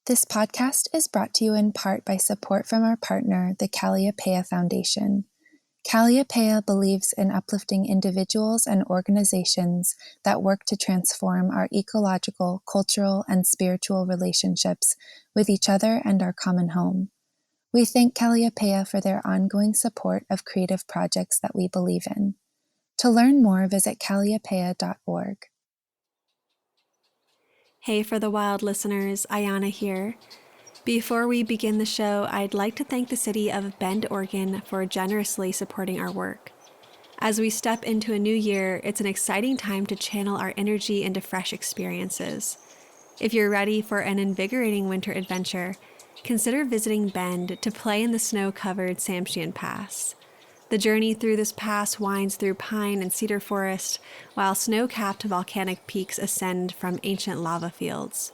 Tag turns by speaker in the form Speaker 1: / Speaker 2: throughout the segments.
Speaker 1: This podcast is brought to you in part by support from our partner, the Calliopeia Foundation. Calliopeia believes in uplifting individuals and organizations that work to transform our ecological, cultural, and spiritual relationships with each other and our common home. We thank Calliopeia for their ongoing support of creative projects that we believe in. To learn more, visit calliopeia.org.
Speaker 2: Hey, For the Wild listeners, Ayana here. Before we begin the show, I'd like to thank the city of Bend, Oregon for generously supporting our work. As we step into a new year, it's an exciting time to channel our energy into fresh experiences. If you're ready for an invigorating winter adventure, consider visiting Bend to play in the snow-covered Samchian Pass. The journey through this pass winds through pine and cedar forest, while snow-capped volcanic peaks ascend from ancient lava fields.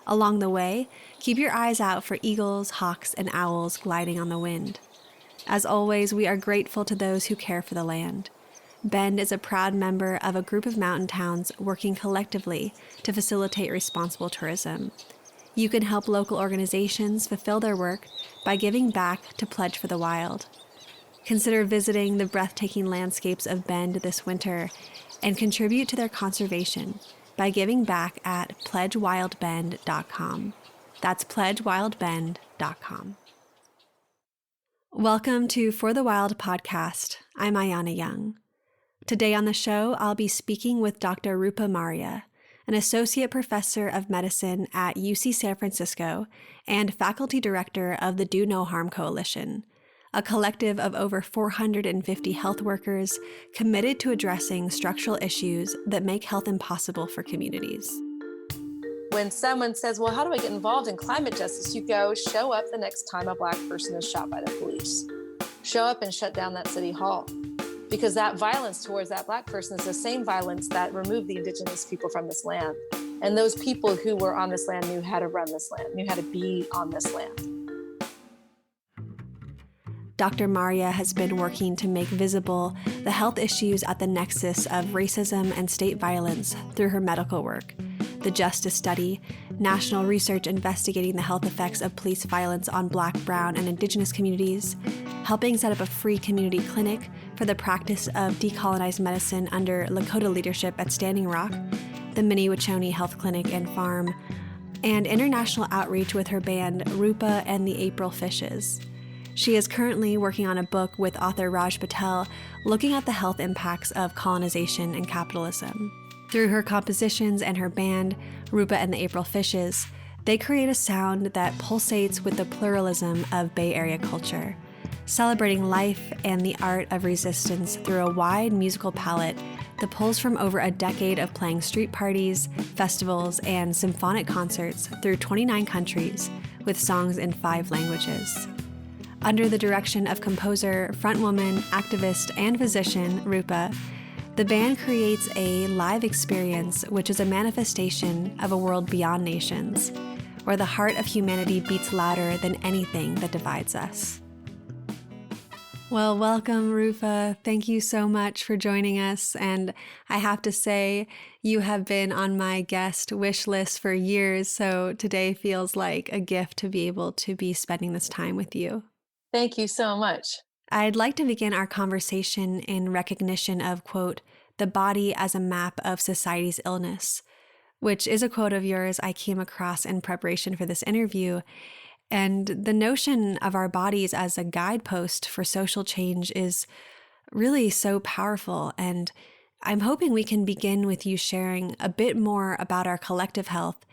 Speaker 2: Along the way, keep your eyes out for eagles, hawks, and owls gliding on the wind. As always, we are grateful to those who care for the land. Bend is a proud member of a group of mountain towns working collectively to facilitate responsible tourism. You can help local organizations fulfill their work by giving back to Pledge for the Wild. Consider visiting the breathtaking landscapes of Bend this winter and contribute to their conservation by giving back at pledgewildbend.com. That's pledgewildbend.com. Welcome to For the Wild podcast. I'm Ayana Young. Today on the show, I'll be speaking with Dr. RUPA MARYA, an associate professor of medicine at UC San Francisco and faculty director of the Do No Harm Coalition, a collective of over 450 health workers committed to addressing structural issues that make health impossible for communities.
Speaker 3: When someone says, well, how do I get involved in climate justice? You go, show up the next time a Black person is shot by the police. Show up and shut down that city hall. Because that violence towards that Black person is the same violence that removed the Indigenous people from this land. And those people who were on this land knew how to run this land, knew how to be on this land.
Speaker 2: Dr. MARYA has been working to make visible the health issues at the nexus of racism and state violence through her medical work, the Justice Study, national research investigating the health effects of police violence on Black, Brown, and Indigenous communities, helping set up a free community clinic for the practice of decolonized medicine under Lakota leadership at Standing Rock, the Minnie-Wachoni Health Clinic and Farm, and international outreach with her band RUPA and the April Fishes. She is currently working on a book with author Raj Patel looking at the health impacts of colonization and capitalism. Through her compositions and her band, RUPA and the April Fishes, they create a sound that pulsates with the pluralism of Bay Area culture, celebrating life and the art of resistance through a wide musical palette that pulls from over a decade of playing street parties, festivals, and symphonic concerts through 29 countries with songs in 5 languages. Under the direction of composer, frontwoman, activist, and physician RUPA, the band creates a live experience which is a manifestation of a world beyond nations, where the heart of humanity beats louder than anything that divides us. Well, welcome, RUPA. Thank you so much for joining us. And I have to say, you have been on my guest wish list for years, so today feels like a gift to be able to be spending this time with you.
Speaker 3: Thank you so much.
Speaker 2: I'd like to begin our conversation in recognition of, quote, the body as a map of society's illness, which is a quote of yours I came across in preparation for this interview. And the notion of our bodies as a guidepost for social change is really so powerful. And I'm hoping we can begin with you sharing a bit more about our collective health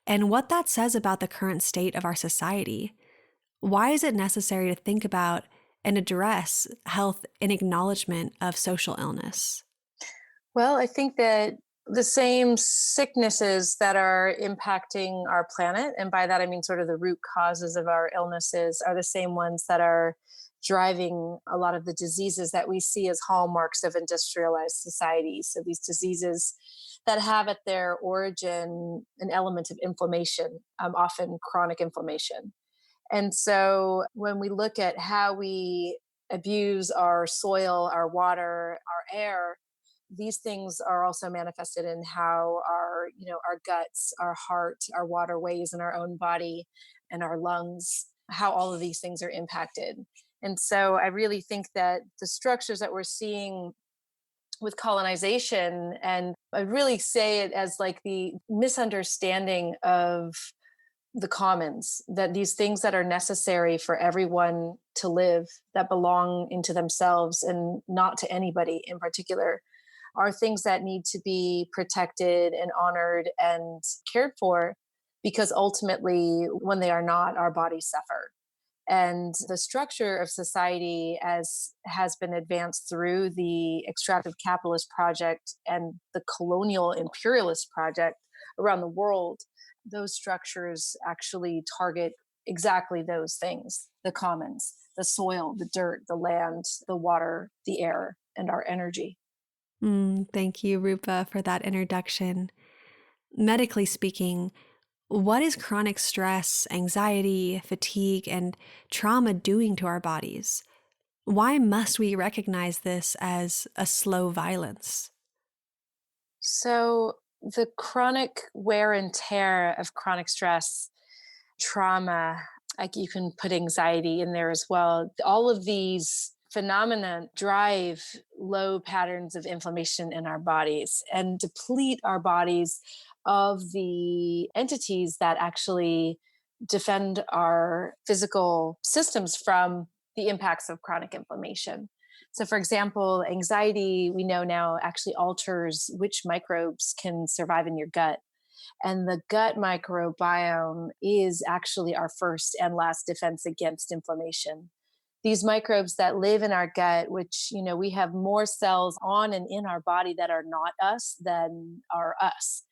Speaker 2: and what that says about the current state of our society. Why is it necessary to think about and address health in acknowledgement of social illness?
Speaker 3: Well, I think that the same sicknesses that are impacting our planet, and by that I mean sort of the root causes of our illnesses, are the same ones that are driving a lot of the diseases that we see as hallmarks of industrialized societies. So these diseases that have at their origin an element of inflammation, often chronic inflammation. And so when we look at how we abuse our soil, our water, our air, these things are also manifested in how our guts, our heart, our waterways in our own body, and our lungs, how all of these things are impacted. And so I really think that the structures that we're seeing with colonization, and I really say it as like the misunderstanding of the commons, that these things that are necessary for everyone to live, that belong into themselves and not to anybody in particular, are things that need to be protected and honored and cared for, because ultimately when they are not, our bodies suffer. And the structure of society, as has been advanced through the extractive capitalist project and the colonial imperialist project around the world, those structures actually target exactly those things: the commons, the soil, the dirt, the land, the water, the air, and our energy.
Speaker 2: Thank you, Rupa, for that introduction. Medically speaking, what is chronic stress, anxiety, fatigue, and trauma doing to our bodies? Why must we recognize this as a slow violence?
Speaker 3: So, the chronic wear and tear of chronic stress, trauma, like you can put anxiety in there as well. All of these phenomena drive low patterns of inflammation in our bodies and deplete our bodies of the entities that actually defend our physical systems from the impacts of chronic inflammation. So, for example, anxiety, we know now, actually alters which microbes can survive in your gut. And the gut microbiome is actually our first and last defense against inflammation. These microbes that live in our gut, which, we have more cells on and in our body that are not us than are us.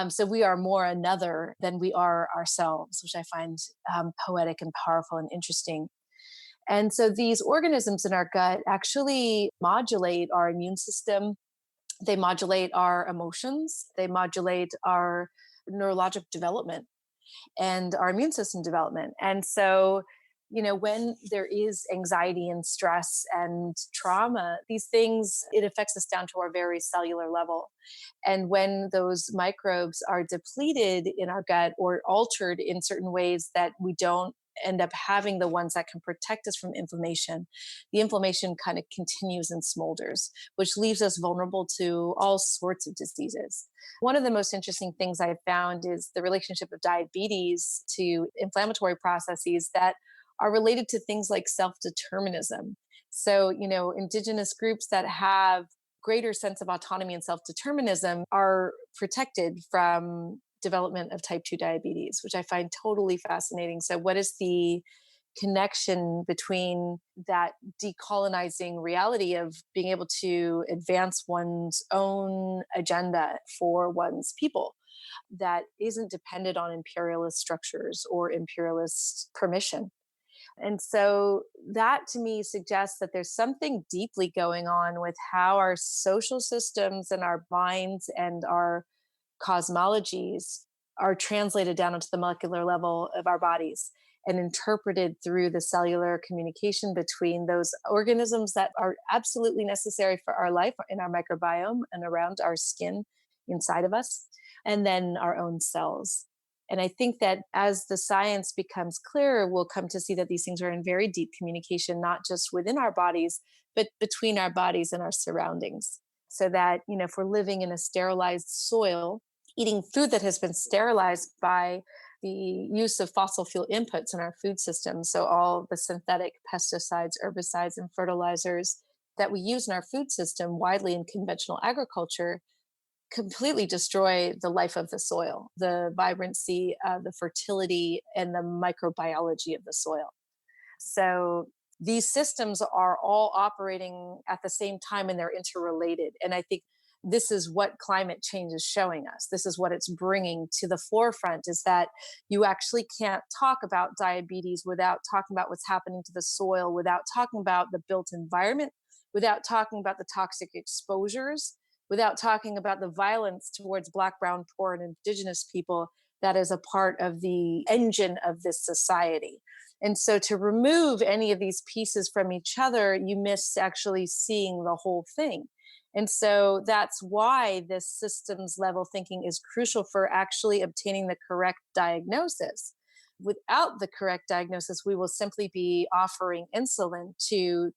Speaker 3: So we are more another than we are ourselves, which I find poetic and powerful and interesting. And so these organisms in our gut actually modulate our immune system. They modulate our emotions. They modulate our neurologic development and our immune system development. And so, when there is anxiety and stress and trauma, these things, it affects us down to our very cellular level. And when those microbes are depleted in our gut or altered in certain ways that we don't end up having the ones that can protect us from inflammation, the inflammation kind of continues and smolders, which leaves us vulnerable to all sorts of diseases. One of the most interesting things I've found is the relationship of diabetes to inflammatory processes that are related to things like self-determinism. So, indigenous groups that have greater sense of autonomy and self-determinism are protected from development of type 2 diabetes, which I find totally fascinating. So, what is the connection between that decolonizing reality of being able to advance one's own agenda for one's people that isn't dependent on imperialist structures or imperialist permission? And so that to me suggests that there's something deeply going on with how our social systems and our minds and our cosmologies are translated down into the molecular level of our bodies and interpreted through the cellular communication between those organisms that are absolutely necessary for our life in our microbiome and around our skin inside of us, and then our own cells. And I think that as the science becomes clearer, we'll come to see that these things are in very deep communication, not just within our bodies, but between our bodies and our surroundings. So that, if we're living in a sterilized soil, eating food that has been sterilized by the use of fossil fuel inputs in our food system, so all the synthetic pesticides, herbicides, and fertilizers that we use in our food system widely in conventional agriculture, completely destroy the life of the soil, the vibrancy, the fertility, and the microbiology of the soil. So these systems are all operating at the same time and they're interrelated. And I think this is what climate change is showing us. This is what it's bringing to the forefront, is that you actually can't talk about diabetes without talking about what's happening to the soil, without talking about the built environment, without talking about the toxic exposures, without talking about the violence towards Black, brown, poor, and indigenous people that is a part of the engine of this society. And so to remove any of these pieces from each other, you miss actually seeing the whole thing. And so that's why this systems level thinking is crucial for actually obtaining the correct diagnosis. Without the correct diagnosis, we will simply be offering insulin to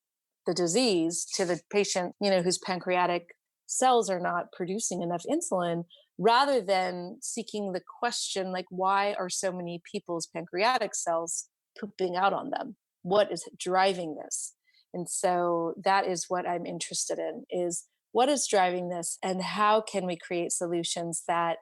Speaker 3: the disease, to the patient, whose pancreatic cells are not producing enough insulin, rather than seeking the question, like, why are so many people's pancreatic cells pooping out on them? What is driving this? And so that is what I'm interested in, is what is driving this and how can we create solutions that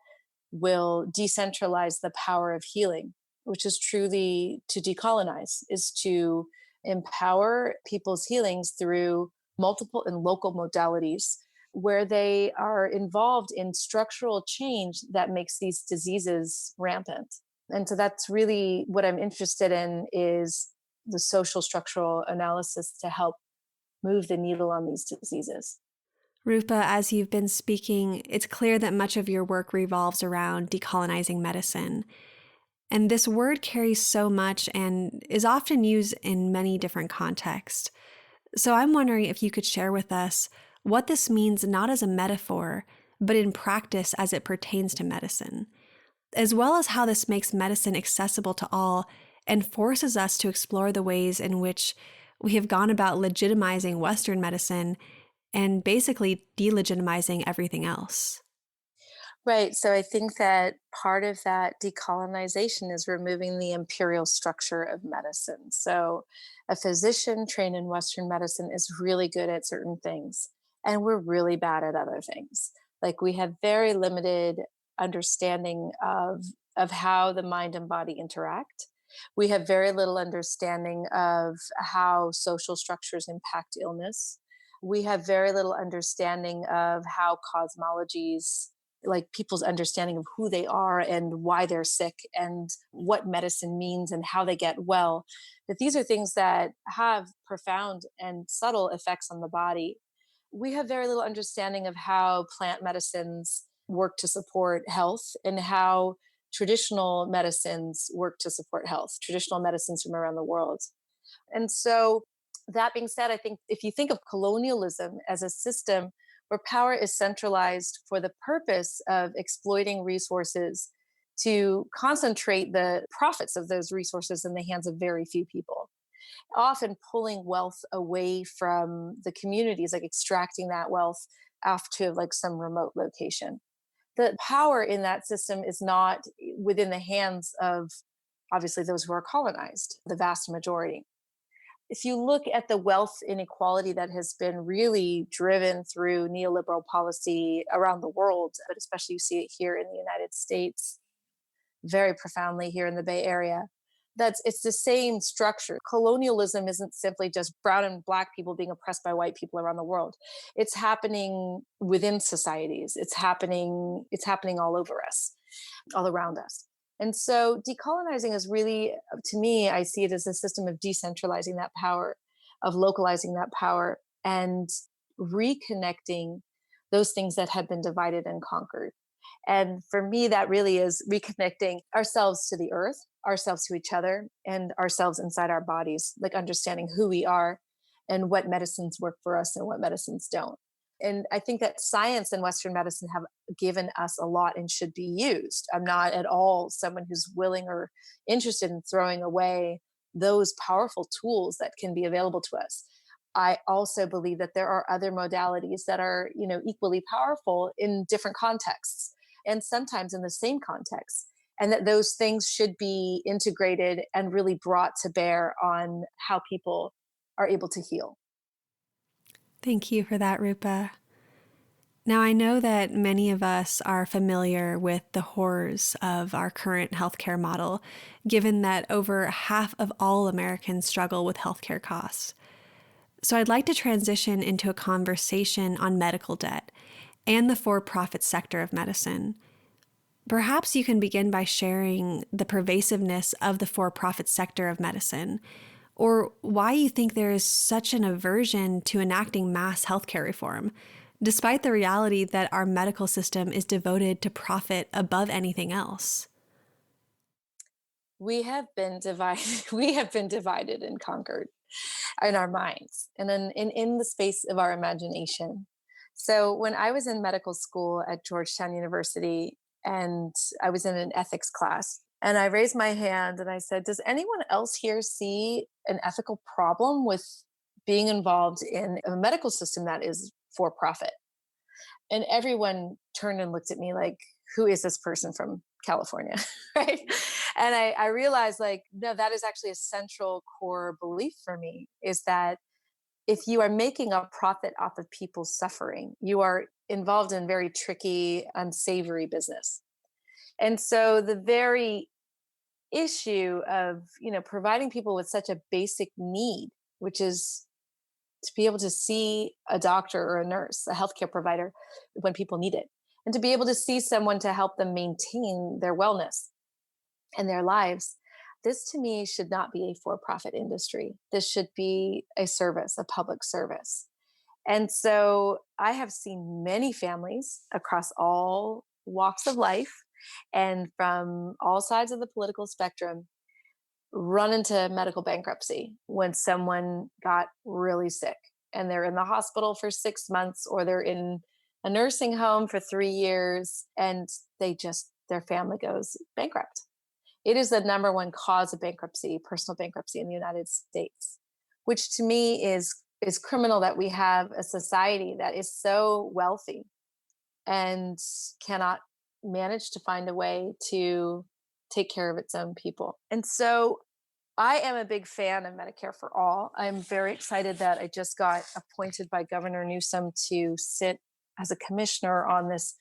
Speaker 3: will decentralize the power of healing, which is truly to decolonize, is to empower people's healings through multiple and local modalities where they are involved in structural change that makes these diseases rampant. And so that's really what I'm interested in, is the social structural analysis to help move the needle on these diseases.
Speaker 2: Rupa, as you've been speaking, it's clear that much of your work revolves around decolonizing medicine. And this word carries so much and is often used in many different contexts. So I'm wondering if you could share with us what this means, not as a metaphor, but in practice as it pertains to medicine, as well as how this makes medicine accessible to all and forces us to explore the ways in which we have gone about legitimizing Western medicine and basically delegitimizing everything else.
Speaker 3: Right. So I think that part of that decolonization is removing the imperial structure of medicine. So a physician trained in Western medicine is really good at certain things, and we're really bad at other things. Like, we have very limited understanding of how the mind and body interact. We have very little understanding of how social structures impact illness. We have very little understanding of how cosmologies, like people's understanding of who they are and why they're sick and what medicine means and how they get well, that these are things that have profound and subtle effects on the body. We have very little understanding of how plant medicines work to support health and how traditional medicines work to support health, traditional medicines from around the world. And so, that being said, I think if you think of colonialism as a system where power is centralized for the purpose of exploiting resources to concentrate the profits of those resources in the hands of very few people, often pulling wealth away from the communities, like extracting that wealth off to like some remote location. The power in that system is not within the hands of, obviously, those who are colonized, the vast majority. If you look at the wealth inequality that has been really driven through neoliberal policy around the world, but especially you see it here in the United States, very profoundly here in the Bay Area, it's the same structure. Colonialism isn't simply just brown and black people being oppressed by white people around the world. It's happening within societies. It's happening all over us, all around us. And so decolonizing is really, to me, I see it as a system of decentralizing that power, of localizing that power, and reconnecting those things that have been divided and conquered. And for me, that really is reconnecting ourselves to the earth, ourselves to each other, and ourselves inside our bodies, like understanding who we are and what medicines work for us and what medicines don't. And I think that science and Western medicine have given us a lot and should be used. I'm not at all someone who's willing or interested in throwing away those powerful tools that can be available to us. I also believe that there are other modalities that are, equally powerful in different contexts and sometimes in the same context, and that those things should be integrated and really brought to bear on how people are able to heal.
Speaker 2: Thank you for that, Rupa. Now, I know that many of us are familiar with the horrors of our current healthcare model, given that over half of all Americans struggle with healthcare costs. So I'd like to transition into a conversation on medical debt and the for-profit sector of medicine. Perhaps you can begin by sharing the pervasiveness of the for-profit sector of medicine, or why you think there is such an aversion to enacting mass healthcare reform, despite the reality that our medical system is devoted to profit above anything else.
Speaker 3: We have been divided. We have been divided and conquered in our minds and then in the space of our imagination. So when I was in medical school at Georgetown University, and I was in an ethics class, and I raised my hand and I said, "Does anyone else here see an ethical problem with being involved in a medical system that is for profit?" And everyone turned and looked at me like, "Who is this person from California?" Right. And I realized, like, no, that is actually a central core belief for me, is that if you are making a profit off of people's suffering, you are involved in very tricky, unsavory business. And so the very issue of, providing people with such a basic need, which is to be able to see a doctor or a nurse, a healthcare provider, when people need it, and to be able to see someone to help them maintain their wellness and their lives. This to me should not be a for profit industry. This should be a service, a public service. And so I have seen many families across all walks of life and from all sides of the political spectrum run into medical bankruptcy when someone got really sick and they're in the hospital for 6 months, or they're in a nursing home for 3 years, and their family goes bankrupt. It is the number one cause of bankruptcy, personal bankruptcy in the United States, which to me is criminal, that we have a society that is so wealthy and cannot manage to find a way to take care of its own people. And so I am a big fan of Medicare for All. I'm very excited that I just got appointed by Governor Newsom to sit as a commissioner on this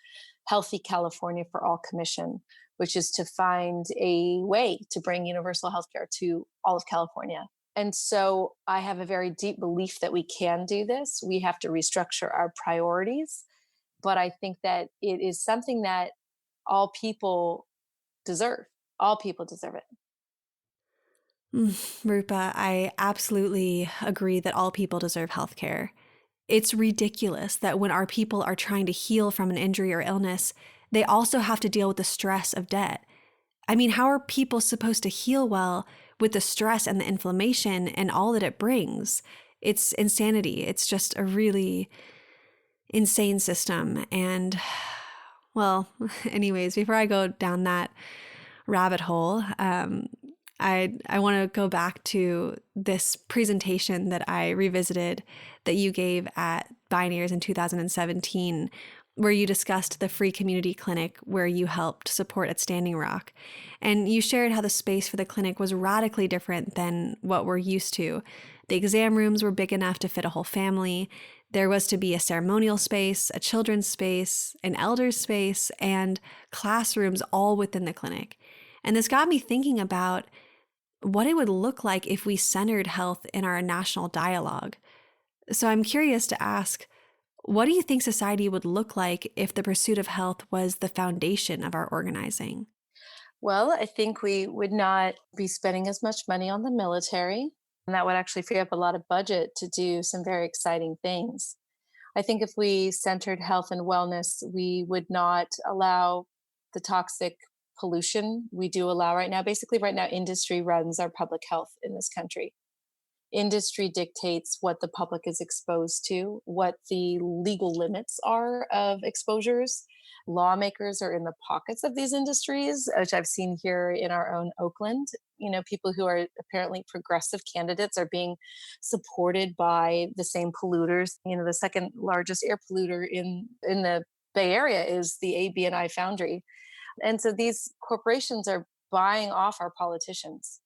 Speaker 3: Healthy California for All Commission, which is to find a way to bring universal healthcare to all of California. And so I have a very deep belief that we can do this. We have to restructure our priorities. But I think that it is something that all people deserve. All people deserve it.
Speaker 2: Rupa, I absolutely agree that all people deserve healthcare. It's ridiculous that when our people are trying to heal from an injury or illness, they also have to deal with the stress of debt. I mean, how are people supposed to heal well with the stress and the inflammation and all that it brings? It's insanity. It's just a really insane system. And, well, anyways, before I go down that rabbit hole, I want to go back to this presentation that I revisited that you gave at Bioneers in 2017, where you discussed the free community clinic where you helped support at Standing Rock. And you shared how the space for the clinic was radically different than what we're used to. The exam rooms were big enough to fit a whole family. There was to be a ceremonial space, a children's space, an elder's space, and classrooms all within the clinic. And this got me thinking about what it would look like if we centered health in our national dialogue. So I'm curious to ask, what do you think society would look like if the pursuit of health was the foundation of our organizing?
Speaker 3: Well, I think we would not be spending as much money on the military, and that would actually free up a lot of budget to do some very exciting things. I think if we centered health and wellness, we would not allow the toxic pollution we do allow right now. Basically, right now, industry runs our public health in this country. Industry dictates what the public is exposed to, what the legal limits are of exposures. Lawmakers are in the pockets of these industries, which I've seen here in our own Oakland. People who are apparently progressive candidates are being supported by the same polluters. The second largest air polluter in the Bay Area is the ABNI foundry. And so these corporations are buying off our politicians.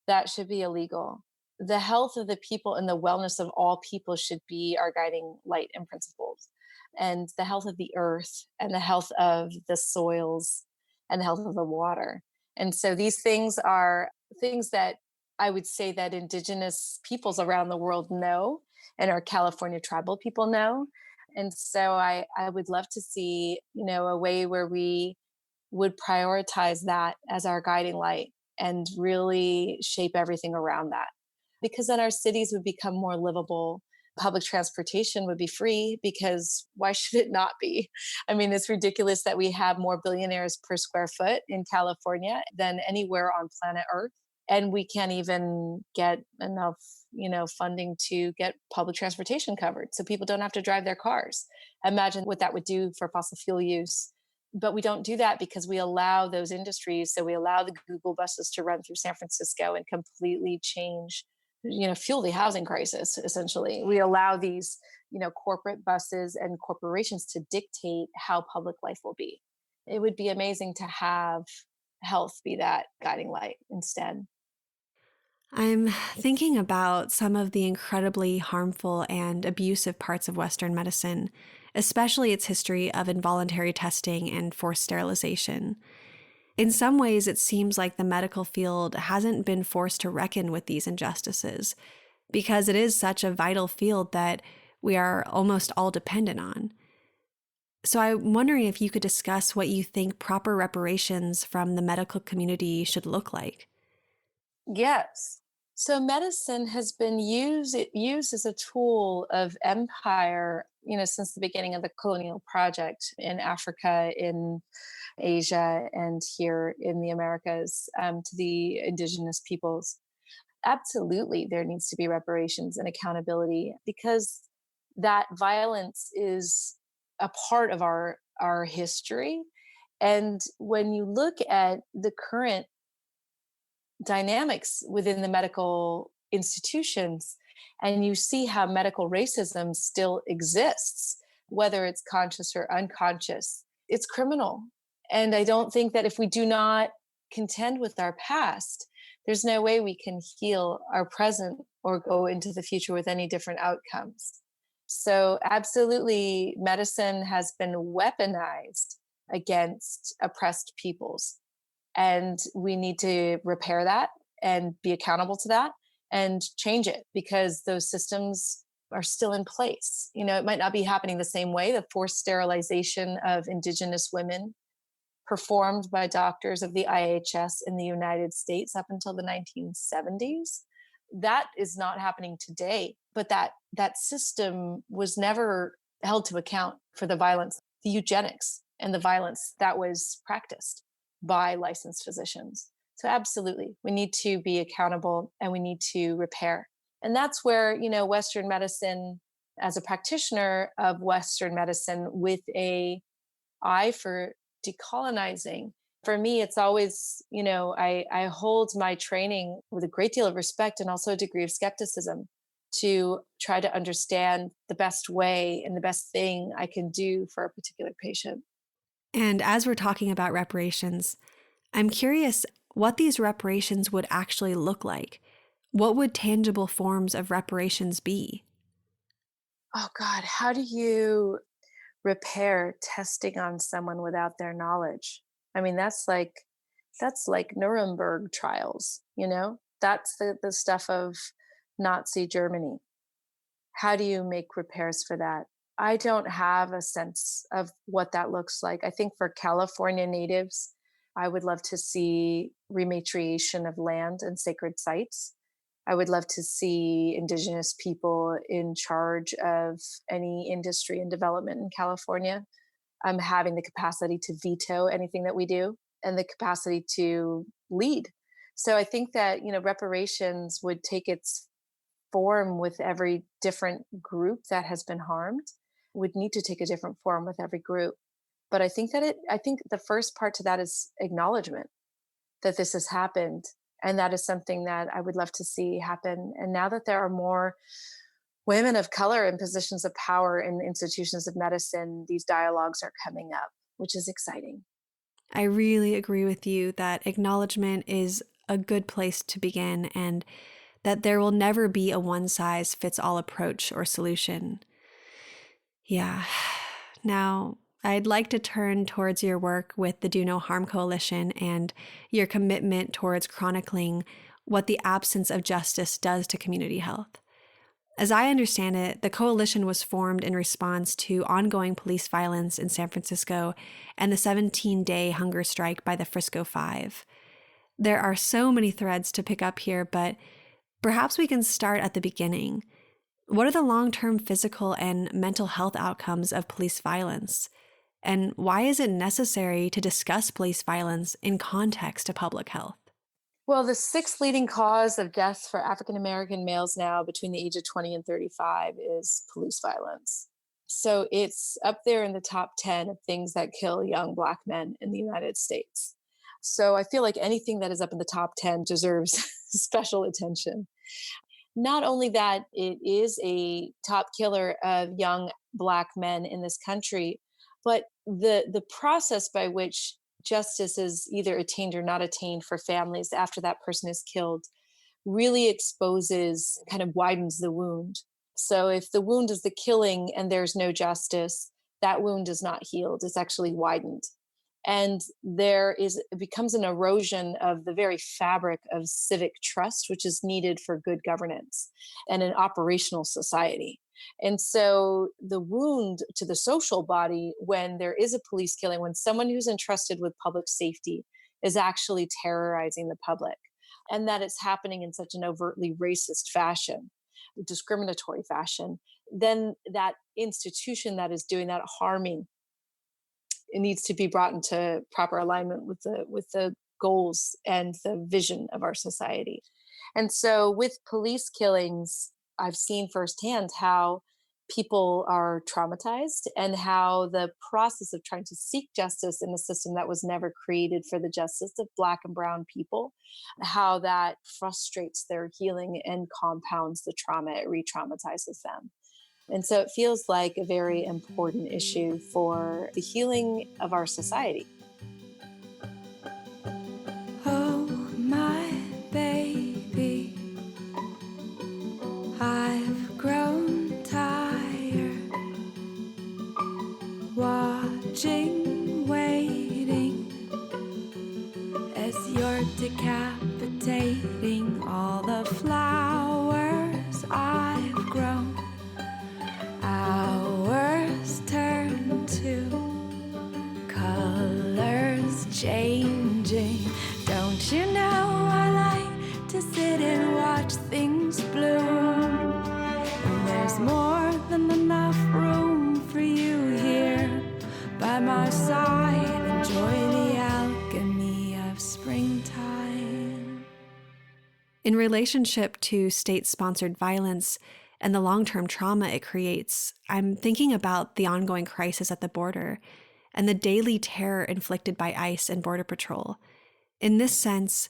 Speaker 3: That should be illegal. The health of the people and the wellness of all people should be our guiding light and principles. And the health of the earth and the health of the soils and the health of the water. And so these things are things that I would say that indigenous peoples around the world know, and our California tribal people know. And so I would love to see, a way where we would prioritize that as our guiding light and really shape everything around that. Because then our cities would become more livable. Public transportation would be free, because why should it not be? I mean, it's ridiculous that we have more billionaires per square foot in California than anywhere on planet Earth. And we can't even get enough, funding to get public transportation covered so people don't have to drive their cars. Imagine what that would do for fossil fuel use. But we don't do that because we allow those industries. So we allow the Google buses to run through San Francisco and completely change, fuel the housing crisis. Essentially, we allow these, corporate buses and corporations to dictate how public life will be. It would be amazing to have health be that guiding light instead.
Speaker 2: I'm thinking about some of the incredibly harmful and abusive parts of Western medicine, especially its history of involuntary testing and forced sterilization. In some ways, it seems like the medical field hasn't been forced to reckon with these injustices because it is such a vital field that we are almost all dependent on. So I'm wondering if you could discuss what you think proper reparations from the medical community should look like.
Speaker 3: Yes. So medicine has been used as a tool of empire, since the beginning of the colonial project in Africa, in Asia, and here in the Americas, to the indigenous peoples. Absolutely, there needs to be reparations and accountability because that violence is a part of our history. And when you look at the current dynamics within the medical institutions and you see how medical racism still exists, whether it's conscious or unconscious, it's criminal. And I don't think that if we do not contend with our past, there's no way we can heal our present or go into the future with any different outcomes. So, absolutely, medicine has been weaponized against oppressed peoples. And we need to repair that and be accountable to that and change it because those systems are still in place. It might not be happening the same way. The forced sterilization of Indigenous women performed by doctors of the IHS in the United States up until the 1970s. That is not happening today, but that system was never held to account for the violence, the eugenics, and the violence that was practiced by licensed physicians. So absolutely, we need to be accountable and we need to repair. And that's where, Western medicine, as a practitioner of Western medicine with a eye for decolonizing, for me, it's always, I hold my training with a great deal of respect and also a degree of skepticism to try to understand the best way and the best thing I can do for a particular patient.
Speaker 2: And as we're talking about reparations, I'm curious what these reparations would actually look like. What would tangible forms of reparations be?
Speaker 3: Oh God, how do you repair testing on someone without their knowledge? I mean, that's like Nuremberg trials. That's the stuff of Nazi Germany. How do you make repairs for that? I don't have a sense of what that looks like. I think for California natives, I would love to see rematriation of land and sacred sites. I would love to see Indigenous people in charge of any industry and development in California. Having the capacity to veto anything that we do and the capacity to lead. So I think that, reparations would take its form with every different group that has been harmed, would need to take a different form with every group. But I think the first part to that is acknowledgement that this has happened. And that is something that I would love to see happen. And now that there are more women of color in positions of power in institutions of medicine, these dialogues are coming up, which is exciting.
Speaker 2: I really agree with you that acknowledgement is a good place to begin and that there will never be a one-size-fits-all approach or solution. Yeah. Now, I'd like to turn towards your work with the Do No Harm Coalition and your commitment towards chronicling what the absence of justice does to community health. As I understand it, the coalition was formed in response to ongoing police violence in San Francisco and the 17-day hunger strike by the Frisco Five. There are so many threads to pick up here, but perhaps we can start at the beginning. What are the long-term physical and mental health outcomes of police violence? And why is it necessary to discuss police violence in context of public health?
Speaker 3: Well, the sixth leading cause of deaths for African American males now between the age of 20 and 35 is police violence. So it's up there in the top 10 of things that kill young Black men in the United States. So I feel like anything that is up in the top 10 deserves special attention. Not only that, it is a top killer of young Black men in this country, but the process by which justice is either attained or not attained for families after that person is killed really exposes, kind of widens the wound. So if the wound is the killing and there's no justice, that wound is not healed, it's actually widened. And it becomes an erosion of the very fabric of civic trust, which is needed for good governance and an operational society. And so the wound to the social body when there is a police killing, when someone who's entrusted with public safety is actually terrorizing the public, and that it's happening in such an overtly racist fashion, discriminatory fashion, then that institution that is doing that harming, it needs to be brought into proper alignment with the goals and the vision of our society. And so with police killings, I've seen firsthand how people are traumatized and how the process of trying to seek justice in a system that was never created for the justice of Black and Brown people, how that frustrates their healing and compounds the trauma, it re-traumatizes them. And so it feels like a very important issue for the healing of our society.
Speaker 4: Oh, my baby, I've grown tired watching, waiting as you're decapitating all the flowers I've grown. Hours turn to colors changing. Don't you know I like to sit and watch things bloom? And there's more than enough room for you here by my side. Enjoy the alchemy of springtime.
Speaker 2: In relationship to state-sponsored violence and the long-term trauma it creates, I'm thinking about the ongoing crisis at the border and the daily terror inflicted by ICE and Border Patrol. In this sense,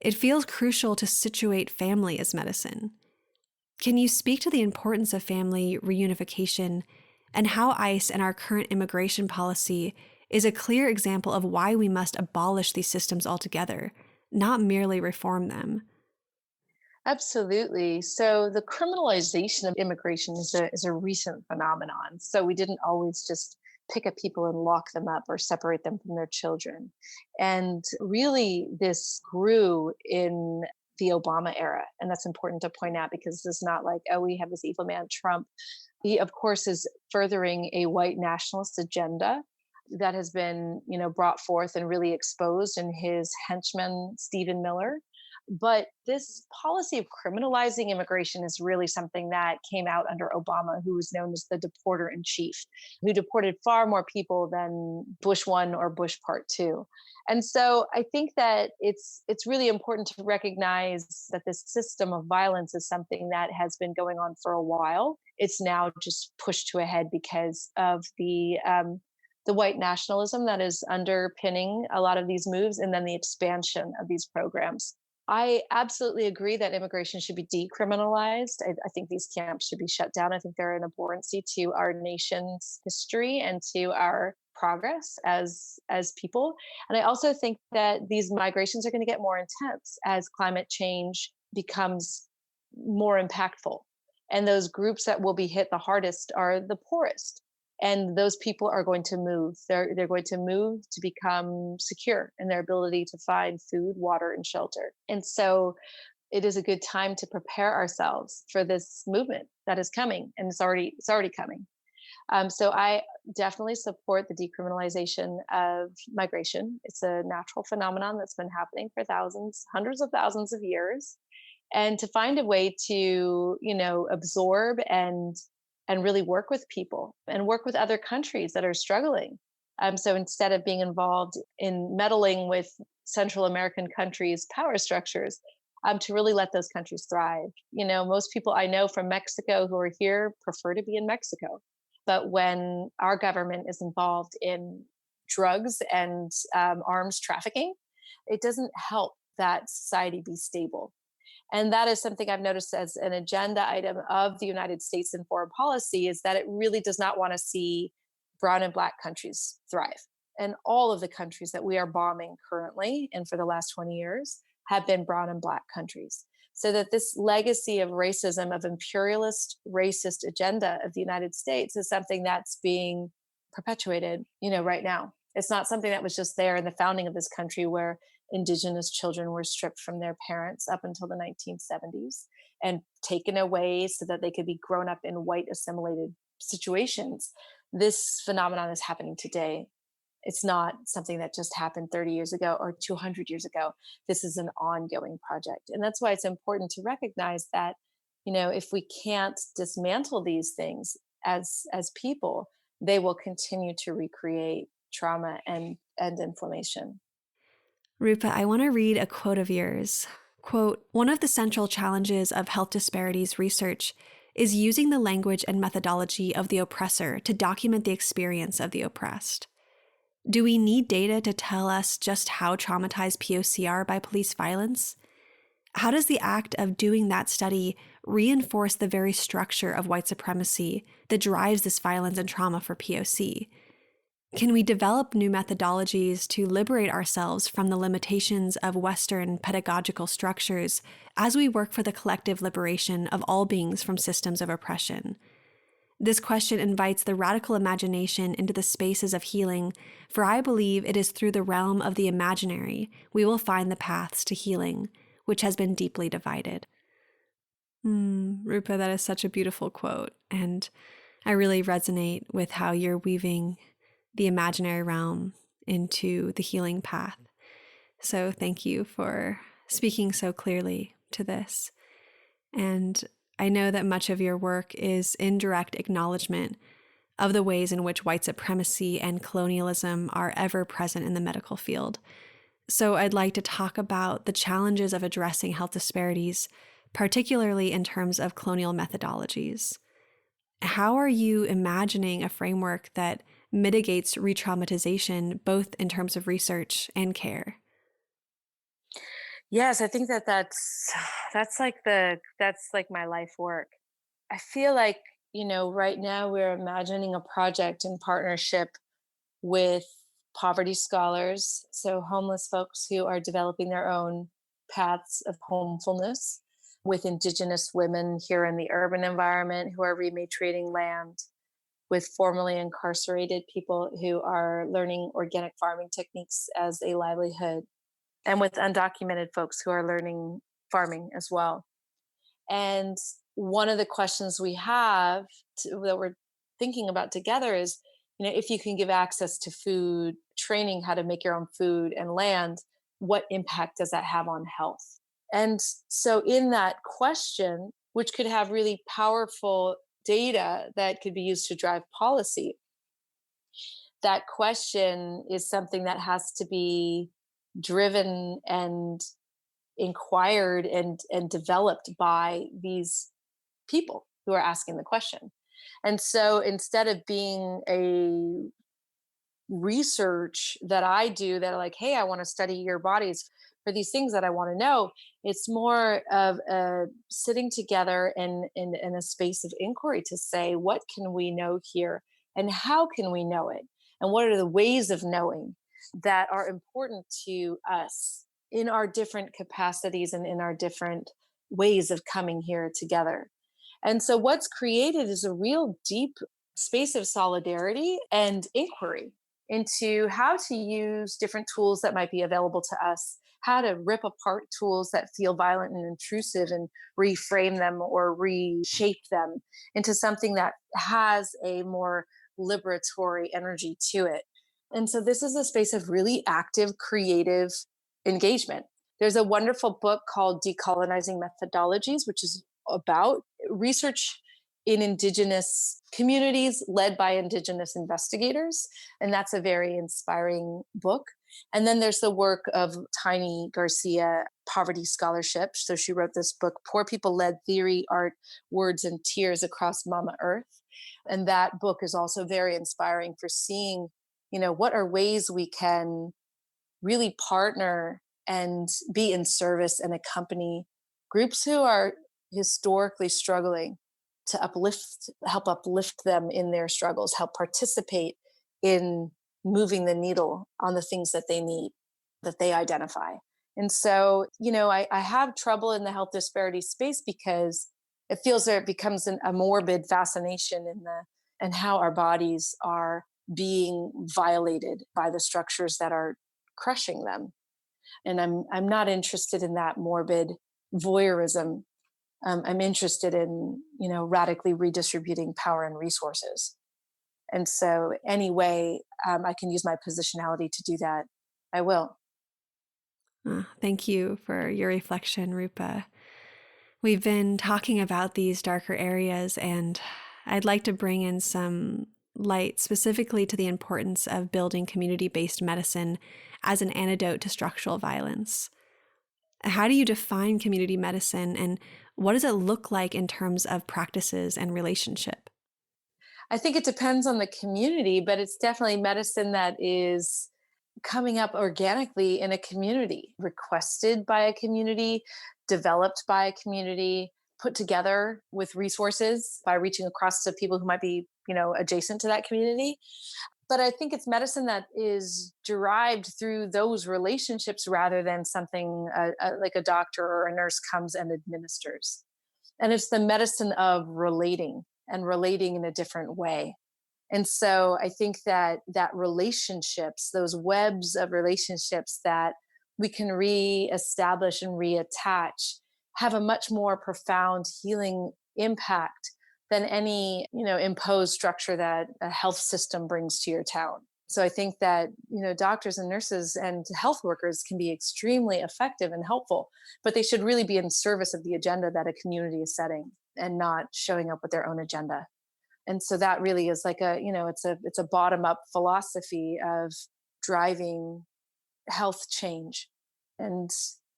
Speaker 2: it feels crucial to situate family as medicine. Can you speak to the importance of family reunification and how ICE and our current immigration policy is a clear example of why we must abolish these systems altogether, not merely reform them?
Speaker 3: Absolutely. So the criminalization of immigration is a recent phenomenon. So we didn't always just pick up people and lock them up or separate them from their children. And really, this grew in the Obama era. And that's important to point out because it's not like, oh, we have this evil man, Trump. He, of course, is furthering a white nationalist agenda that has been, brought forth and really exposed in his henchman, Stephen Miller. But this policy of criminalizing immigration is really something that came out under Obama, who was known as the deporter in chief, who deported far more people than Bush 1 or Bush Part 2. And so I think that it's really important to recognize that this system of violence is something that has been going on for a while. It's now just pushed to a head because of the white nationalism that is underpinning a lot of these moves, and then the expansion of these programs. I absolutely agree that immigration should be decriminalized. I think these camps should be shut down. I think they're an abhorrency to our nation's history and to our progress as people. And I also think that these migrations are going to get more intense as climate change becomes more impactful. And those groups that will be hit the hardest are the poorest. And those people are going to move. They're going to move to become secure in their ability to find food, water, and shelter. And so it is a good time to prepare ourselves for this movement that is coming, and it's already coming. So I definitely support the decriminalization of migration. It's a natural phenomenon that's been happening for hundreds of thousands of years, and to find a way to absorb and really work with people and work with other countries that are struggling So instead of being involved in meddling with Central American countries' power structures, to really let those countries thrive. Most people I know from Mexico who are here prefer to be in Mexico. But when our government is involved in drugs and arms trafficking, it doesn't help that society be stable. And that is something I've noticed as an agenda item of the United States in foreign policy, is that it really does not want to see brown and black countries thrive. And all of the countries that we are bombing currently and for the last 20 years have been brown and black countries. So that this legacy of racism, of imperialist racist agenda of the United States is something that's being perpetuated, right now. It's not something that was just there in the founding of this country, where indigenous children were stripped from their parents up until the 1970s and taken away so that they could be grown up in white assimilated situations. This phenomenon is happening today. It's not something that just happened 30 years ago or 200 years ago. This is an ongoing project. And that's why it's important to recognize that, if we can't dismantle these things as people, they will continue to recreate trauma and inflammation.
Speaker 2: Rupa, I want to read a quote of yours. Quote, "One of the central challenges of health disparities research is using the language and methodology of the oppressor to document the experience of the oppressed. Do we need data to tell us just how traumatized POC are by police violence? How does the act of doing that study reinforce the very structure of white supremacy that drives this violence and trauma for POC? Can we develop new methodologies to liberate ourselves from the limitations of Western pedagogical structures as we work for the collective liberation of all beings from systems of oppression? This question invites the radical imagination into the spaces of healing, for I believe it is through the realm of the imaginary we will find the paths to healing, which has been deeply divided." Rupa, that is such a beautiful quote, and I really resonate with how you're weaving the imaginary realm into the healing path. So thank you for speaking so clearly to this. And I know that much of your work is indirect acknowledgement of the ways in which white supremacy and colonialism are ever present in the medical field. So I'd like to talk about the challenges of addressing health disparities, particularly in terms of colonial methodologies. How are you imagining a framework that mitigates re-traumatization, both in terms of research and care?
Speaker 3: Yes, I think that's like my life work. I feel like, right now we're imagining a project in partnership with poverty scholars, so homeless folks who are developing their own paths of homefulness, with indigenous women here in the urban environment who are rematriating land, with formerly incarcerated people who are learning organic farming techniques as a livelihood, and with undocumented folks who are learning farming as well. And one of the questions we have that we're thinking about together is, if you can give access to food, training how to make your own food and land, what impact does that have on health? And so in that question, which could have really powerful data that could be used to drive policy, that question is something that has to be driven and inquired and developed by these people who are asking the question. And so instead of being a research that I do that are like, hey, I want to study your bodies for these things that I want to know, it's more of a sitting together in a space of inquiry to say, what can we know here and how can we know it? And what are the ways of knowing that are important to us in our different capacities and in our different ways of coming here together? And so what's created is a real deep space of solidarity and inquiry into how to use different tools that might be available to us, how to rip apart tools that feel violent and intrusive and reframe them or reshape them into something that has a more liberatory energy to it. And so this is a space of really active, creative engagement. There's a wonderful book called Decolonizing Methodologies, which is about research in Indigenous communities led by Indigenous investigators. And that's a very inspiring book. And then there's the work of Tiny Garcia, Poverty Scholarship. So she wrote this book, Poor People Led Theory, Art, Words, and Tears Across Mama Earth. And that book is also very inspiring for seeing, what are ways we can really partner and be in service and accompany groups who are historically struggling to help uplift them in their struggles, help participate in moving the needle on the things that they need, that they identify. And so, I have trouble in the health disparity space because it feels that it becomes a morbid fascination in how our bodies are being violated by the structures that are crushing them. And I'm not interested in that morbid voyeurism. I'm interested in, radically redistributing power and resources. And so any way I can use my positionality to do that, I will.
Speaker 2: Thank you for your reflection, Rupa. We've been talking about these darker areas, and I'd like to bring in some light specifically to the importance of building community-based medicine as an antidote to structural violence. How do you define community medicine, and what does it look like in terms of practices and relationship?
Speaker 3: I think it depends on the community, but it's definitely medicine that is coming up organically in a community, requested by a community, developed by a community, put together with resources by reaching across to people who might be, adjacent to that community. But I think it's medicine that is derived through those relationships rather than something like a doctor or a nurse comes and administers. And it's the medicine of relating and relating in a different way. And so I think that relationships, those webs of relationships that we can reestablish and reattach, have a much more profound healing impact than any, imposed structure that a health system brings to your town. So I think that, doctors and nurses and health workers can be extremely effective and helpful, but they should really be in service of the agenda that a community is setting and not showing up with their own agenda. And so that really is like it's a bottom up philosophy of driving health change. And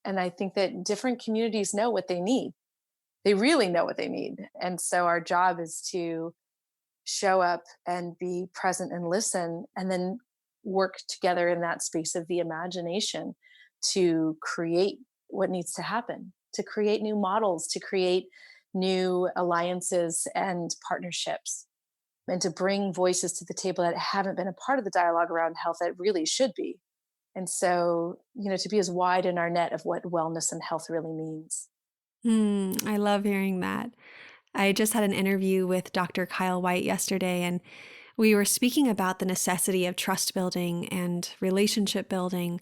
Speaker 3: I think that different communities know what they need. They really know what they need. And so our job is to show up and be present and listen, and then work together in that space of the imagination to create what needs to happen, to create new models, to create new alliances and partnerships, and to bring voices to the table that haven't been a part of the dialogue around health that really should be. And so, to be as wide in our net of what wellness and health really means.
Speaker 2: I love hearing that. I just had an interview with Dr. Kyle White yesterday, and we were speaking about the necessity of trust building and relationship building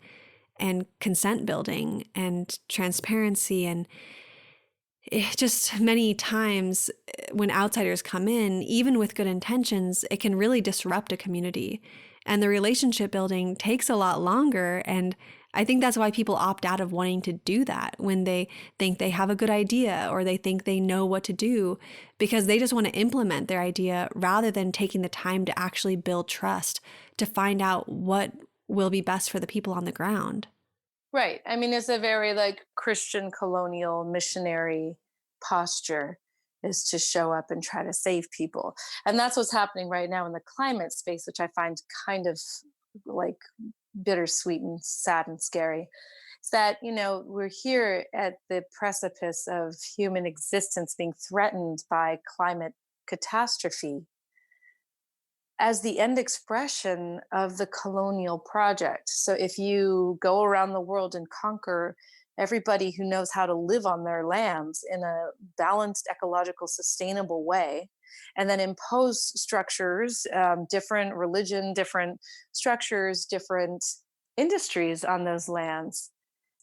Speaker 2: and consent building and transparency. And just many times when outsiders come in, even with good intentions, it can really disrupt a community. And the relationship building takes a lot longer. And I think that's why people opt out of wanting to do that when they think they have a good idea or they think they know what to do, because they just want to implement their idea rather than taking the time to actually build trust to find out what will be best for the people on the ground.
Speaker 3: Right. I mean, it's a very Christian colonial missionary posture, is to show up and try to save people. And that's what's happening right now in the climate space, which I find kind of bittersweet and sad and scary. It's that, we're here at the precipice of human existence being threatened by climate catastrophe as the end expression of the colonial project. So if you go around the world and conquer everybody who knows how to live on their lands in a balanced, ecological, sustainable way, and then impose structures, different religion, different structures, different industries on those lands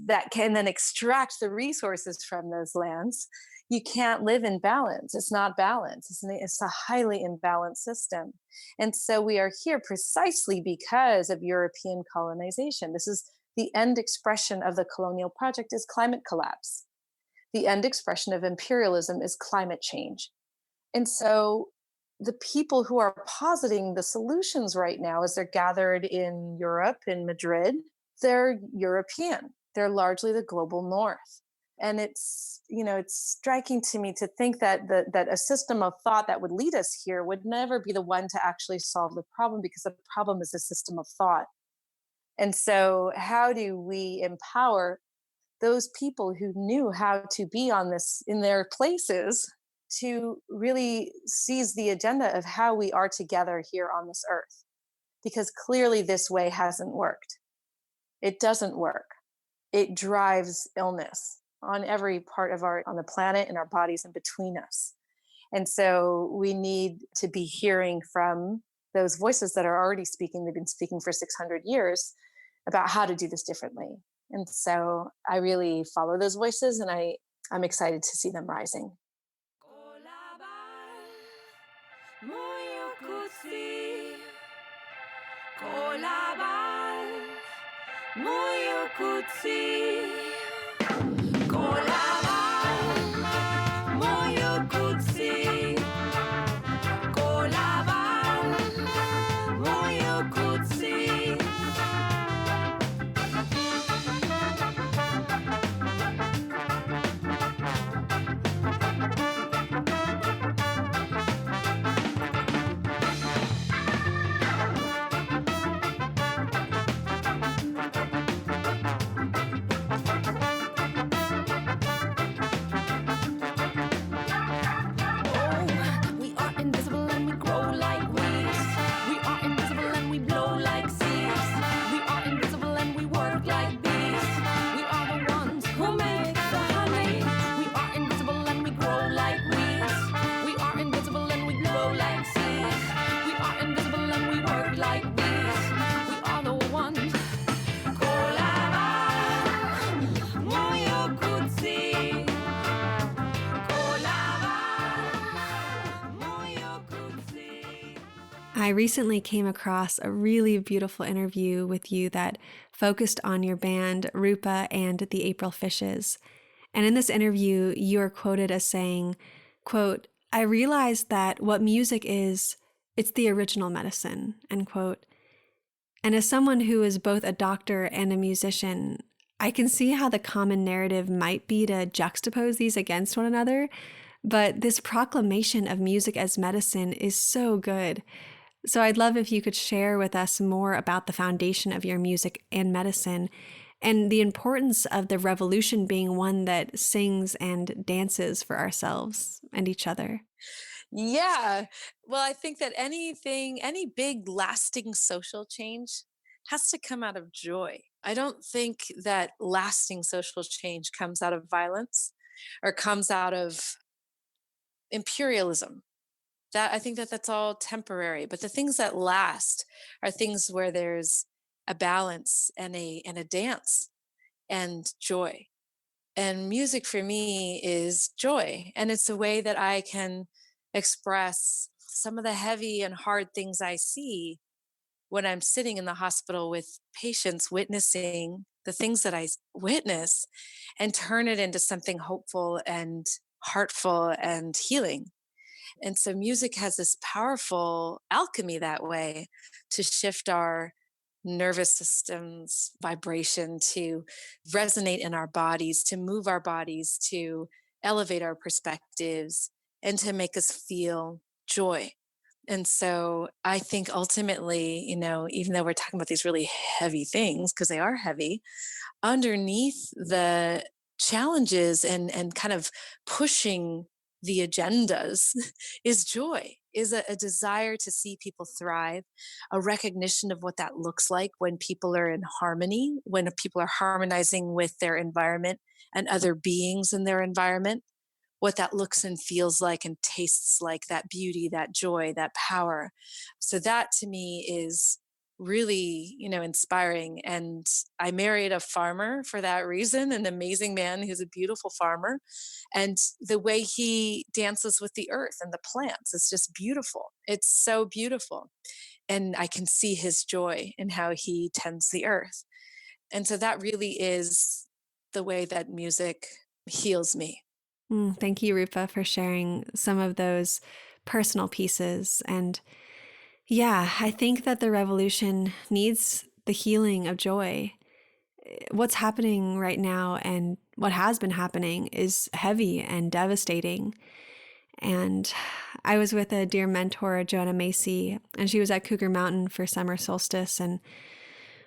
Speaker 3: that can then extract the resources from those lands, you can't live in balance. It's not balance. It's a highly imbalanced system. And so we are here precisely because of European colonization. This is the end expression of the colonial project is climate collapse. The end expression of imperialism is climate change. And so the people who are positing the solutions right now, as they're gathered in Europe, in Madrid, they're European. They're largely the global north. And it's striking to me to think that that a system of thought that would lead us here would never be the one to actually solve the problem, because the problem is a system of thought. And so how do we empower those people who knew how to be on this in their places to really seize the agenda of how we are together here on this earth? Because clearly this way hasn't worked. It doesn't work. It drives illness on every part of on the planet and our bodies and between us. And so we need to be hearing from those voices that are already speaking. They've been speaking for 600 years about how to do this differently. And so I really follow those voices, and I'm excited to see them rising.
Speaker 2: I recently came across a really beautiful interview with you that focused on your band, RUPA and the April Fishes. And in this interview, you are quoted as saying, quote, "I realized that what music is, it's the original medicine," end quote. And as someone who is both a doctor and a musician, I can see how the common narrative might be to juxtapose these against one another, but this proclamation of music as medicine is so good. So I'd love if you could share with us more about the foundation of your music and medicine, and the importance of the revolution being one that sings and dances for ourselves and each other.
Speaker 3: Yeah. Well, I think that any big lasting social change has to come out of joy. I don't think that lasting social change comes out of violence or comes out of imperialism. That I think that that's all temporary, but the things that last are things where there's a balance and a dance and joy. And music for me is joy, and it's a way that I can express some of the heavy and hard things I see when I'm sitting in the hospital with patients, witnessing the things that witness, and turn it into something hopeful and heartful and healing. And so music has this powerful alchemy that way to shift our nervous system's vibration, to resonate in our bodies, to move our bodies, to elevate our perspectives, and to make us feel joy. And so I think ultimately, even though we're talking about these really heavy things, because they are heavy, underneath the challenges and kind of pushing the agendas is joy, is a desire to see people thrive, a recognition of what that looks like when people are in harmony, when people are harmonizing with their environment and other beings in their environment, what that looks and feels like and tastes like, that beauty, that joy, that power. So that to me is really, inspiring. And I married a farmer for that reason, an amazing man who's a beautiful farmer. And the way he dances with the earth and the plants is just beautiful. It's so beautiful. And I can see his joy in how he tends the earth. And so that really is the way that music heals me.
Speaker 2: Thank you, Rupa, for sharing some of those personal pieces. And yeah, I think that the revolution needs the healing of joy. What's happening right now and what has been happening is heavy and devastating. And I was with a dear mentor, Joanna Macy, and she was at Cougar Mountain for summer solstice. And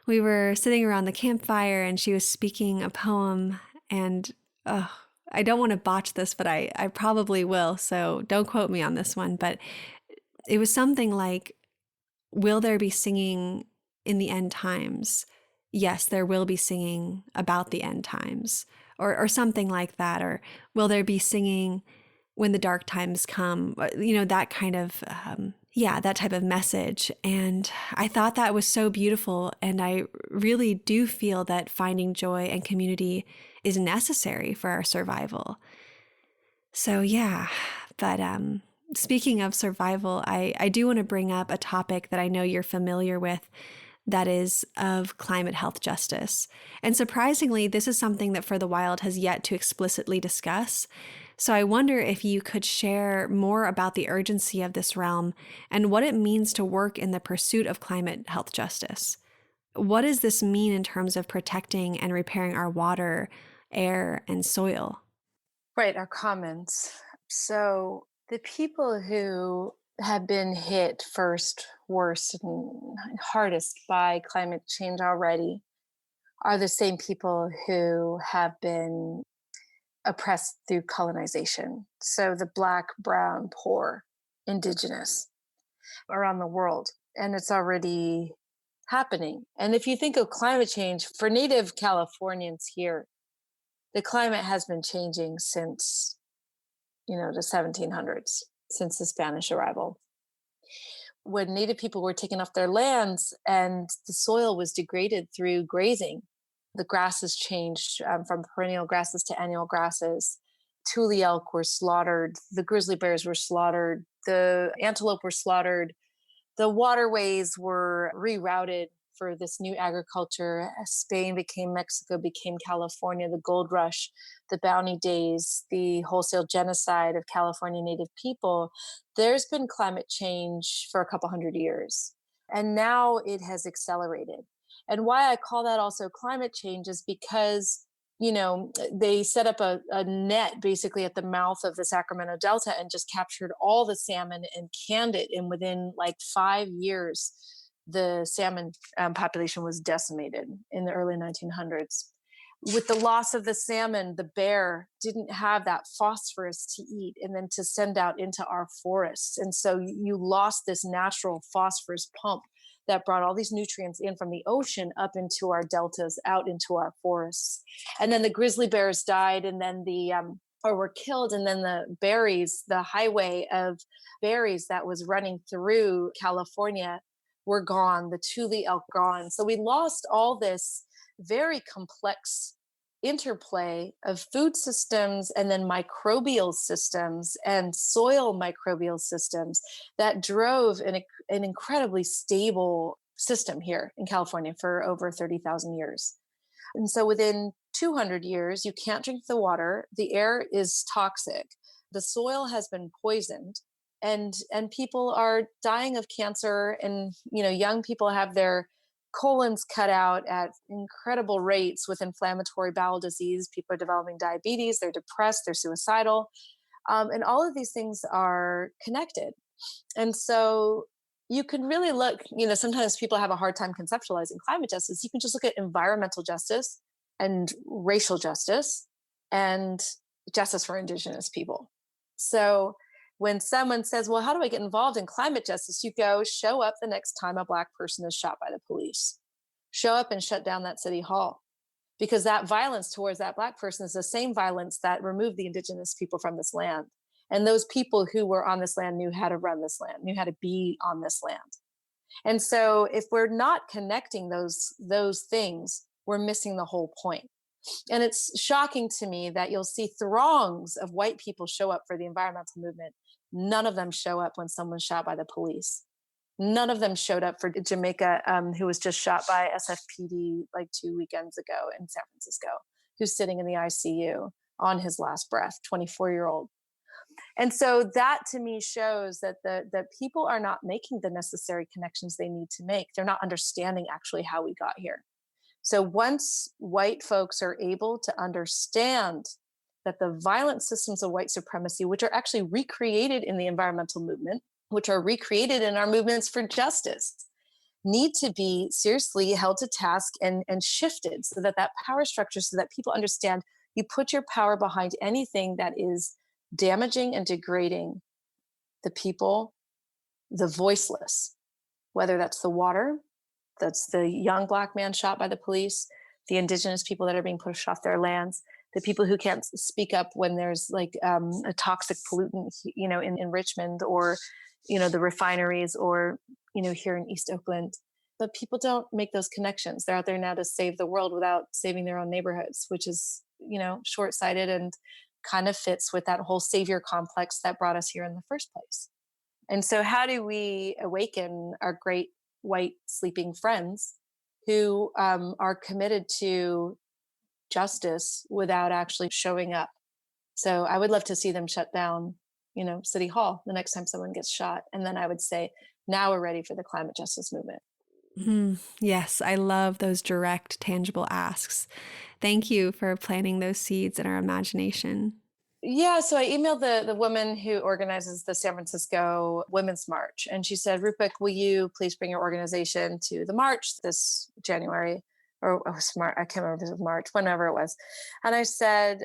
Speaker 2: we were sitting around the campfire and she was speaking a poem. And I don't want to botch this, but I probably will. So don't quote me on this one. But it was something like, will there be singing in the end times? Yes, there will be singing about the end times, or something like that. Or will there be singing when the dark times come? That kind of, that type of message. And I thought that was so beautiful. And I really do feel that finding joy and community is necessary for our survival. So yeah, but speaking of survival, I do want to bring up a topic that I know you're familiar with, that is of climate health justice. And surprisingly, this is something that For the Wild has yet to explicitly discuss. So I wonder if you could share more about the urgency of this realm and what it means to work in the pursuit of climate health justice. What does this mean in terms of protecting and repairing our water, air, and soil?
Speaker 3: Right, our commons. So the people who have been hit first, worst, and hardest by climate change already are the same people who have been oppressed through colonization. So the Black, brown, poor, indigenous around the world. And it's already happening. And if you think of climate change for Native Californians here, the climate has been changing since, the 1700s, since the Spanish arrival. When Native people were taken off their lands and the soil was degraded through grazing, the grasses changed from perennial grasses to annual grasses. Tule elk were slaughtered. The grizzly bears were slaughtered. The antelope were slaughtered. The waterways were rerouted for this new agriculture. Spain became Mexico, became California, the gold rush, the bounty days, the wholesale genocide of California Native people. There's been climate change for a couple hundred years. And now it has accelerated. And why I call that also climate change is because, they set up a net basically at the mouth of the Sacramento Delta and just captured all the salmon and canned it. And within like 5 years, the salmon population was decimated in the early 1900s. With the loss of the salmon, the bear didn't have that phosphorus to eat and then to send out into our forests. And so you lost this natural phosphorus pump that brought all these nutrients in from the ocean up into our deltas, out into our forests. And then the grizzly bears died, and then or were killed. And then the berries, the highway of berries that was running through California were gone, the Tule elk gone. So we lost all this very complex interplay of food systems and then microbial systems and soil microbial systems that drove an incredibly stable system here in California for over 30,000 years. And so within 200 years, you can't drink the water, the air is toxic, the soil has been poisoned, and people are dying of cancer, and young people have their colons cut out at incredible rates with inflammatory bowel disease. People are developing diabetes, they're depressed, they're suicidal. And all of these things are connected. And so you can really look, sometimes people have a hard time conceptualizing climate justice. You can just look at environmental justice and racial justice and justice for indigenous people. So when someone says, well, how do I get involved in climate justice? You go, show up the next time a Black person is shot by the police. Show up and shut down that city hall. Because that violence towards that Black person is the same violence that removed the indigenous people from this land. And those people who were on this land knew how to run this land, knew how to be on this land. And so if we're not connecting those things, we're missing the whole point. And it's shocking to me that you'll see throngs of white people show up for the environmental movement. None of them show up when someone's shot by the police. None of them showed up for Jamaica, who was just shot by SFPD like 2 weekends ago in San Francisco, who's sitting in the ICU. on his last breath, 24-year-old. And so that to me shows that that people are not making the necessary connections they need to make. They're not understanding actually how we got here. So once white folks are able to understand that the violent systems of white supremacy, which are actually recreated in the environmental movement, which are recreated in our movements for justice, need to be seriously held to task and shifted so that that power structure, so that people understand you put your power behind anything that is damaging and degrading the people, the voiceless, whether that's the water, that's the young Black man shot by the police, the indigenous people that are being pushed off their lands, the people who can't speak up when there's like a toxic pollutant, in Richmond, or, the refineries, or, here in East Oakland. But people don't make those connections. They're out there now to save the world without saving their own neighborhoods, which is, short-sighted and kind of fits with that whole savior complex that brought us here in the first place. And so how do we awaken our great white sleeping friends who are committed to justice without actually showing up? So I would love to see them shut down, City Hall the next time someone gets shot. And then I would say, now we're ready for the climate justice movement.
Speaker 2: Yes, I love those direct, tangible asks. Thank you for planting those seeds in our imagination.
Speaker 3: Yeah, so I emailed the woman who organizes the San Francisco Women's March, and she said, "Rupa, will you please bring your organization to the march this January?" Or I can't remember if it was March, whenever it was. And I said,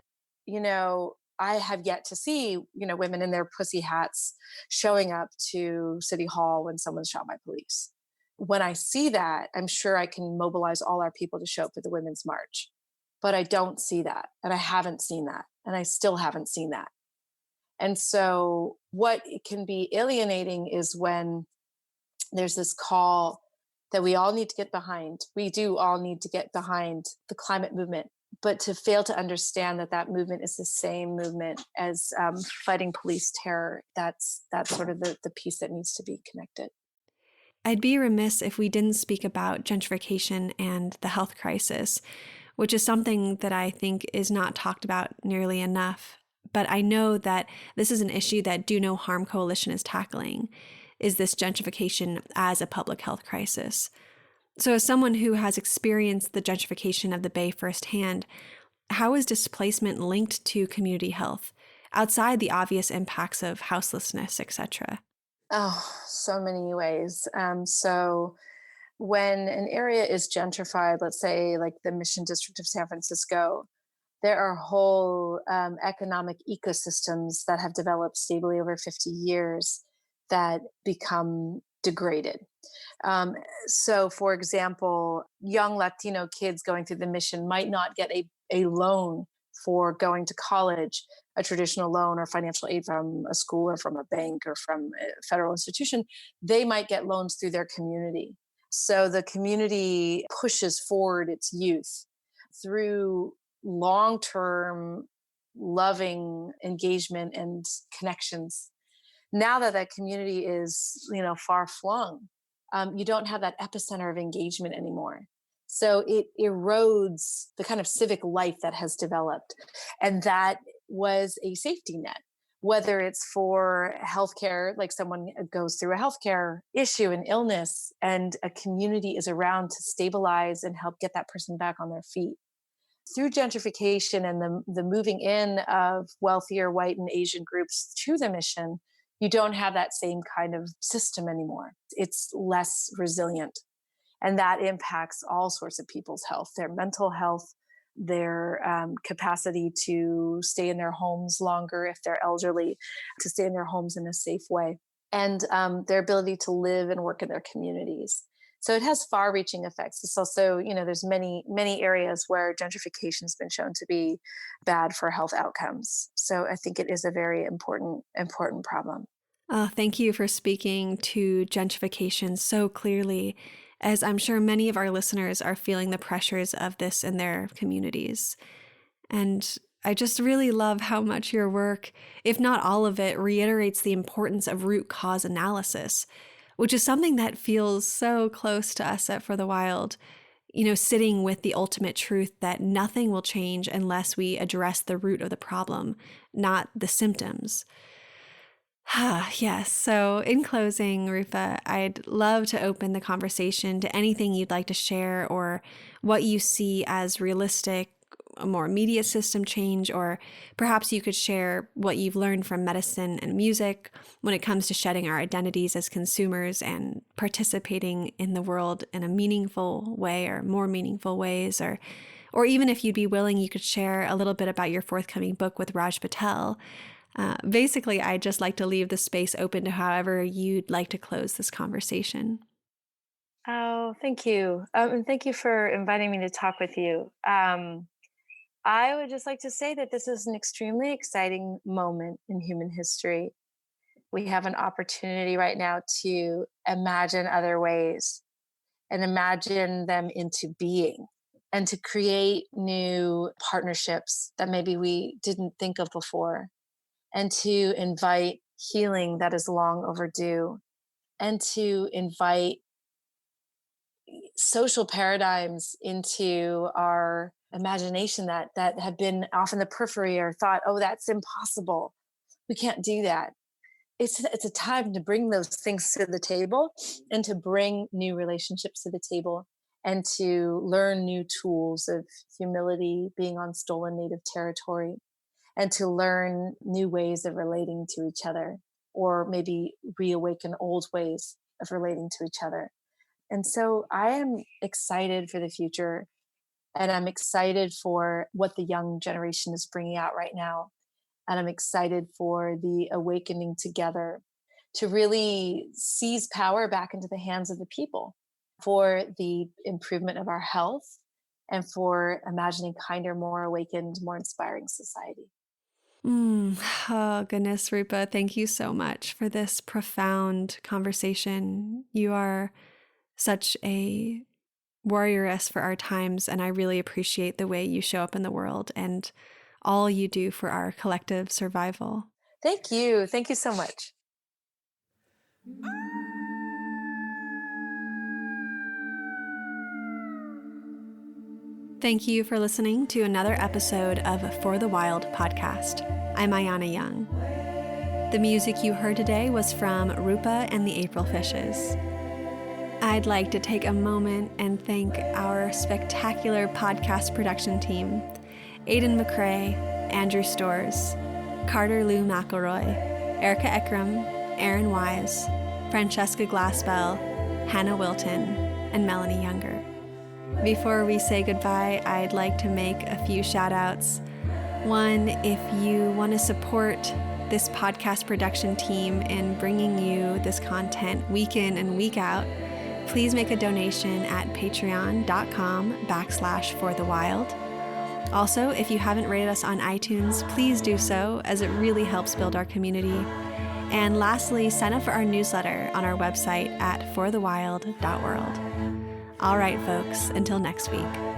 Speaker 3: I have yet to see, women in their pussy hats showing up to City Hall when someone's shot by police. When I see that, I'm sure I can mobilize all our people to show up for the Women's March. But I don't see that. And I haven't seen that. And I still haven't seen that. And so what it can be alienating is when there's this call that we all need to get behind. We do all need to get behind the climate movement, but to fail to understand that that movement is the same movement as fighting police terror. That's sort of the piece that needs to be connected.
Speaker 2: I'd be remiss if we didn't speak about gentrification and the health crisis, which is something that I think is not talked about nearly enough. But I know that this is an issue that Do No Harm Coalition is tackling, is this gentrification as a public health crisis. So as someone who has experienced the gentrification of the Bay firsthand, how is displacement linked to community health, outside the obvious impacts of houselessness, etc.?
Speaker 3: Oh, so many ways. So when an area is gentrified, let's say like the Mission District of San Francisco, there are whole economic ecosystems that have developed stably over 50 years that become degraded. So for example, young Latino kids going through the Mission might not get a loan for going to college, a traditional loan or financial aid from a school or from a bank or from a federal institution. They might get loans through their community. So the community pushes forward its youth through long-term loving engagement and connections. Now that that community is, far flung, you don't have that epicenter of engagement anymore. So it erodes the kind of civic life that has developed. And that was a safety net, whether it's for healthcare, like someone goes through a healthcare issue, an illness, and a community is around to stabilize and help get that person back on their feet. Through gentrification and the moving in of wealthier white and Asian groups to the Mission, you don't have that same kind of system anymore. It's less resilient. And that impacts all sorts of people's health, their mental health, their capacity to stay in their homes longer if they're elderly, to stay in their homes in a safe way, and their ability to live and work in their communities. So it has far-reaching effects. It's also, there's many, many areas where gentrification has been shown to be bad for health outcomes. So I think it is a very important problem.
Speaker 2: Thank you for speaking to gentrification so clearly, as I'm sure many of our listeners are feeling the pressures of this in their communities. And I just really love how much your work, if not all of it, reiterates the importance of root cause analysis, which is something that feels so close to us at For the Wild. sitting with the ultimate truth that nothing will change unless we address the root of the problem, not the symptoms. Yes. So in closing, Rupa, I'd love to open the conversation to anything you'd like to share or what you see as realistic, a more immediate system change, or perhaps you could share what you've learned from medicine and music when it comes to shedding our identities as consumers and participating in the world in a meaningful way or more meaningful ways, or even if you'd be willing, you could share a little bit about your forthcoming book with Raj Patel. Basically, I'd just like to leave the space open to however you'd like to close this conversation.
Speaker 3: Oh, thank you. And thank you for inviting me to talk with you. I would just like to say that this is an extremely exciting moment in human history. We have an opportunity right now to imagine other ways and imagine them into being and to create new partnerships that maybe we didn't think of before, and to invite healing that is long overdue, and to invite social paradigms into our imagination that have been off in the periphery or thought, oh, that's impossible. We can't do that. It's a time to bring those things to the table and to bring new relationships to the table and to learn new tools of humility, being on stolen native territory, and to learn new ways of relating to each other, or maybe reawaken old ways of relating to each other. And so I am excited for the future, and I'm excited for what the young generation is bringing out right now. And I'm excited for the awakening together to really seize power back into the hands of the people for the improvement of our health and for imagining kinder, more awakened, more inspiring society.
Speaker 2: Oh, goodness, Rupa, thank you so much for this profound conversation. You are such a warrioress for our times, and I really appreciate the way you show up in the world and all you do for our collective survival.
Speaker 3: Thank you. Thank you so much.
Speaker 2: Thank you for listening to another episode of For the Wild podcast. I'm Ayana Young. The music you heard today was from Rupa and the April Fishes. I'd like to take a moment and thank our spectacular podcast production team, Aidan McCrae, Andrew Storrs, Carter Lou McElroy, Erica Ekram, Aaron Wise, Francesca Glassbell, Hannah Wilton, and Melanie Younger. Before we say goodbye, I'd like to make a few shout outs. One, if you want to support this podcast production team in bringing you this content week in and week out, please make a donation at patreon.com/forthewild. Also, if you haven't rated us on iTunes, please do so, as it really helps build our community. And lastly, sign up for our newsletter on our website at forthewild.world. All right, folks, until next week.